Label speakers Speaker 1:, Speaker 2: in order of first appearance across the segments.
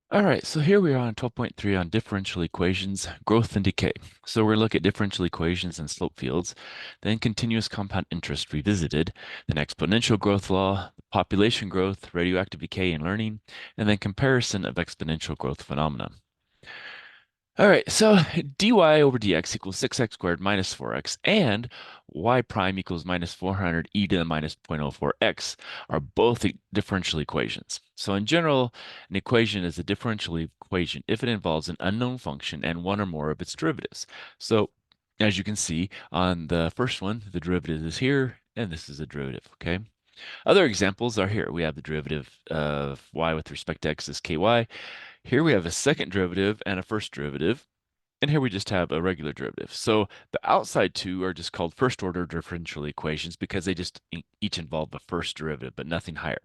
Speaker 1: All right, so here we are on 12.3 on differential equations, growth and decay. So we're going to look at differential equations and slope fields, then continuous compound interest revisited, then exponential growth law, population growth, radioactive decay and learning, and then comparison of exponential growth phenomena. All right, so dy over dx equals 6x squared minus 4x, and y prime equals minus 400 e to the minus 0.04x are both differential equations. So in general, an equation is a differential equation if it involves an unknown function and one or more of its derivatives. So as you can see on the first one, the derivative is here, and this is a derivative, okay? Other examples are here. We have the derivative of y with respect to x is ky. Here we have a second derivative and a first derivative. And here we just have a regular derivative. So the outside two are just called first order differential equations because they just each involve the first derivative, but nothing higher.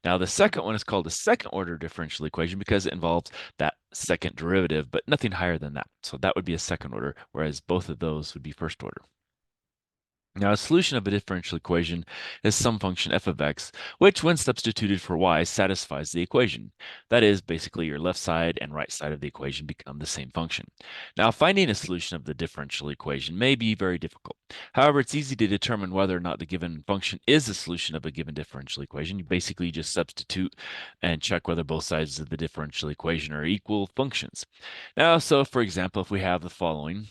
Speaker 1: Now the second one is called a second order differential equation because it involves that second derivative, but nothing higher than that. So that would be a second order, whereas both of those would be first order. Now, a solution of a differential equation is some function f of x, which, when substituted for y, satisfies the equation. That is, basically, your left side and right side of the equation become the same function. Now, finding a solution of the differential equation may be very difficult. However, it's easy to determine whether or not the given function is a solution of a given differential equation. You basically just substitute and check whether both sides of the differential equation are equal functions. Now, so for example, if we have the following,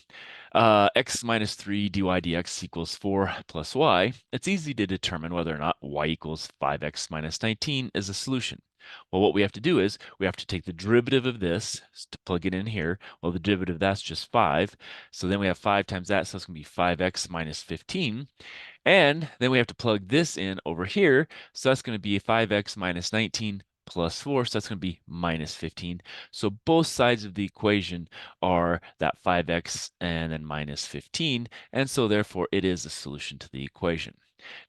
Speaker 1: x minus 3 dy dx equals 4 plus y, it's easy to determine whether or not y equals 5x minus 19 is a solution. Well, what we have to do is we have to take the derivative of this to plug it in here. Well, the derivative of that's just 5. So then we have 5 times that, so it's going to be 5x minus 15. And then we have to plug this in over here. So that's going to be 5x minus 19 plus 4, so that's going to be minus 15. So both sides of the equation are that 5x and then minus 15, and so therefore it is a solution to the equation.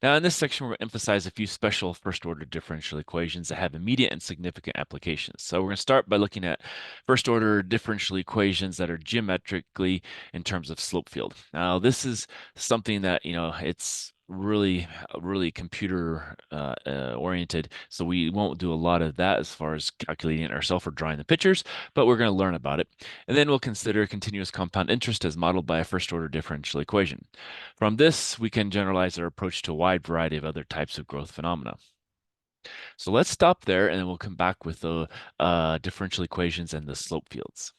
Speaker 1: Now in this section, we're going to emphasize a few special first-order differential equations that have immediate and significant applications. So we're going to start by looking at first-order differential equations that are geometrically in terms of slope field. Now this is something that, it's really computer oriented, so we won't do a lot of that as far as calculating it ourselves or drawing the pictures, but we're going to learn about it. And then we'll consider continuous compound interest as modeled by a first order differential equation. From this, we can generalize our approach to a wide variety of other types of growth phenomena. So let's stop there, and then we'll come back with the differential equations and the slope fields.